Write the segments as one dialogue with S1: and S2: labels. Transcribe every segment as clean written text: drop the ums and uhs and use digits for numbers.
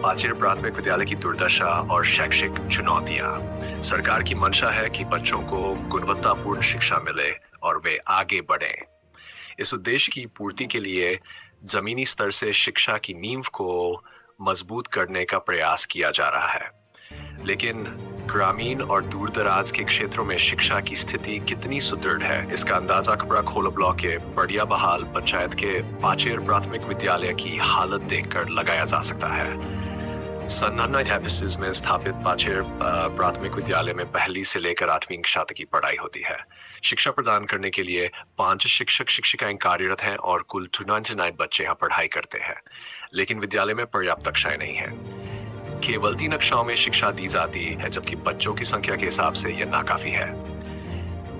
S1: पाचेर प्राथमिक विद्यालय की दुर्दशा और शैक्षिक चुनौतियां। सरकार की मंशा है कि बच्चों को गुणवत्तापूर्ण शिक्षा मिले और वे आगे बढ़ें। इस उद्देश्य की पूर्ति के लिए जमीनी स्तर से शिक्षा की नींव को मजबूत करने का प्रयास किया जा रहा है। लेकिन ग्रामीण और दूरदराज के क्षेत्रों में शिक्षा की स्थिति कितनी सुदृढ़ है, इसका अंदाजा कपड़ा खोल ब्लॉक के बढ़िया बहाल पंचायत के पाचेर प्राथमिक विद्यालय की हालत देखकर लगाया जा सकता है। सन 1986 में स्थापित पाचेर प्राथमिक विद्यालय में पहली से लेकर 8वीं कक्षा तक की पढ़ाई होती है। शिक्षा प्रदान करने के लिए 5 शिक्षक शिक्षिकाएं कार्यरत हैं और कुल 299 बच्चे यहाँ पढ़ाई करते हैं, लेकिन विद्यालय में पर्याप्त कक्षाएं नहीं हैं। केवल 3 कक्षाओं में शिक्षा दी जाती है, जबकि बच्चों की संख्या के हिसाब से यह नाकाफी है।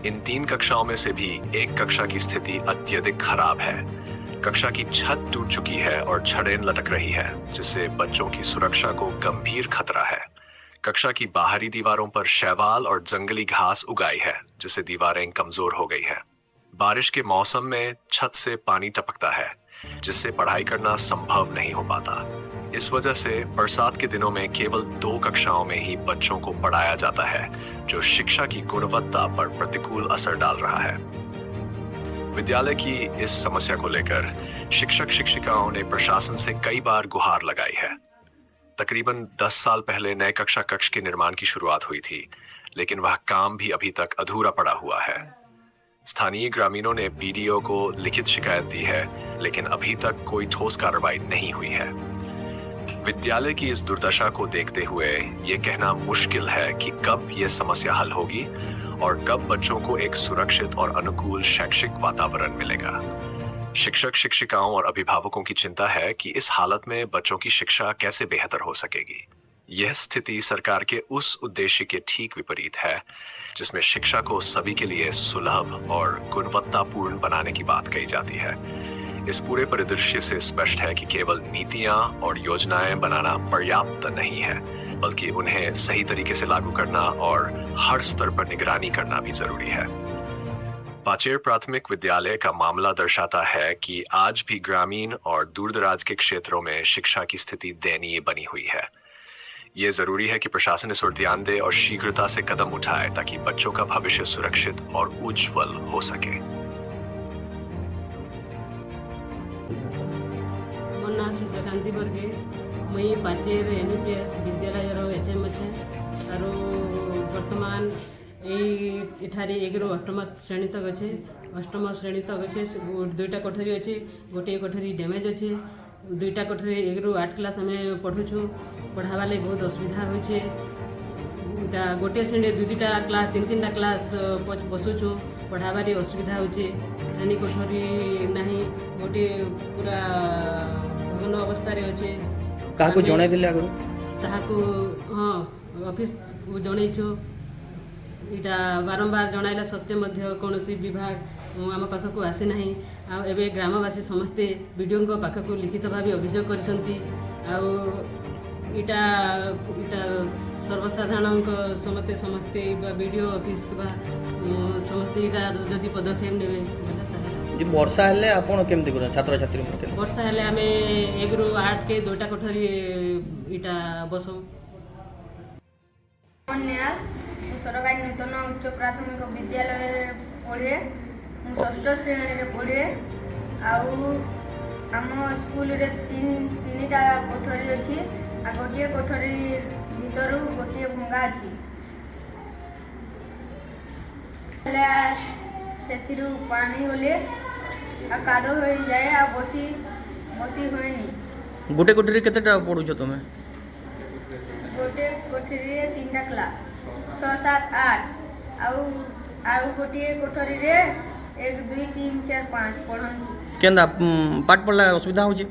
S1: इन 3 कक्षाओं में से भी एक कक्षा की स्थिति अत्यधिक खराब है। कक्षा की छत टूट चुकी है और छड़ें लटक रही है, जिससे बच्चों की सुरक्षा को गंभीर खतरा है। कक्षा की बाहरी दीवारों पर शैवाल और जंगली घास उगाई है, जिससे दीवारें कमजोर हो गई है। बारिश के मौसम में छत से पानी टपकता है, जिससे पढ़ाई करना संभव नहीं हो पाता। इस वजह से बरसात के दिनों में केवल 2 कक्षाओं में ही बच्चों को पढ़ाया जाता है, जो शिक्षा की गुणवत्ता पर प्रतिकूल असर डाल रहा है। विद्यालय की इस समस्या को लेकर शिक्षक शिक्षिकाओं ने प्रशासन से कई बार गुहार लगाई है। तकरीबन 10 साल पहले नए कक्षा कक्ष के निर्माण की शुरुआत हुई थी, लेकिन वह काम भी अभी तक अधूरा पड़ा हुआ है। स्थानीय ग्रामीणों ने बीडीओ को लिखित शिकायत दी है, लेकिन अभी तक कोई ठोस कार्रवाई नहीं हुई है। विद्यालय की इस दुर्दशा को देखते हुए ये कहना मुश्किल है कि कब ये समस्या हल होगी और कब बच्चों को एक सुरक्षित और अनुकूल शैक्षिक वातावरण मिलेगा। शिक्षक शिक्षिकाओं और अभिभावकों की चिंता है कि इस हालत में बच्चों की शिक्षा कैसे बेहतर हो सकेगी। यह स्थिति सरकार के उस उद्देश्य के ठीक विपरीत है, जिसमें शिक्षा को सभी के लिए सुलभ और गुणवत्तापूर्ण बनाने की बात कही जाती है। इस पूरे परिदृश्य से स्पष्ट है कि केवल नीतियां और योजनाएं बनाना पर्याप्त नहीं है, बल्कि उन्हें सही तरीके से लागू करना और हर स्तर पर निगरानी करना भी जरूरी है। पाचेर प्राथमिक विद्यालय का मामला दर्शाता है कि आज भी ग्रामीण और दूरदराज के क्षेत्रों में शिक्षा की स्थिति दयनीय बनी हुई है। ये जरूरी है कि प्रशासन इस ओर ध्यान दे और शीघ्रता से कदम उठाए, ताकि बच्चों का भविष्य सुरक्षित और उज्जवल हो सके।
S2: सूर्यकांति वर्गे मुई पाचेर एनयूपीएस विद्यालय एचएम अच्छे और बर्तमान एठारे 1 ରୁ 8ମ श्रेणी तक अच्छे। 8ମ श्रेणी तक अच्छे 2टा कोठरी अच्छे, गोटे कोठरी डैमेज अच्छे। 2टा कोठरी 1 ରୁ 8 क्लास आम पढ़ुछु। पढ़ावा लगे बहुत असुविधा होचे। गोटे श्रेणी 2-2टा क्लास 3-3टा क्लास बसुछु। पढ़ाबारे असुविधा होचे। श्रेणी कोठरी नहीं, गोटे पूरा भग्न अवस्था रे अच्छे।
S3: काहाको जणाई दिले आगु
S2: ताहाको हाँ ऑफिस को जनईछु। इटा बारंबार जणाइला सत्य मध्य कौनसी विभाग आम पाखक आसी ना। आबे ग्रामवासी समस्ते बीडीओ पाखक लिखित भाव अभियोग करिसंती। इटा सर्वसाधारण समस्ते समस्ते बीडीओ ऑफिस समस्ते जदि पदक्षेप नेबे।
S3: वर्षा हेले आपण केमती कर छात्र छात्री
S2: वर्षा हेले आमे 1 ରୁ 8 के 2टा कोठरी इटा बसो।
S4: सरकारी नूतन उच्च प्राथमिक विद्यालय पढ़े। षष्ठ श्रेणी पढ़े। आम स्कूल रे 3टा कोठरी अच्छी। गोटे कोठरी भीतर गोटे भंगा अच्छी। से पानी होले कादो हो जाए आ बसी हुएनी।
S3: गोटे कोठरी केतेटा पढुछ तुमे?
S4: गोटे कोठरी 3टा क्लास 6, 7, 8 आउ गोटे कोठरी रे 1, 2, 3, 4, 5 पढ़न।
S3: केंदा पाठ पढ़ला असुविधा होची?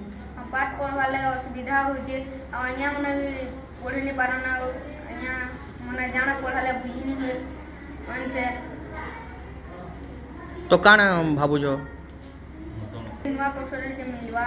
S4: पाठ पढ़वाले असुविधा होची। अनिया मने भी पढ़े नहीं पारना। अनिया मने जाना पढ़ाले बुझी नहीं हुए अनसे।
S3: तो काण भाबुजो?
S4: नवा कोठरी के मिलवा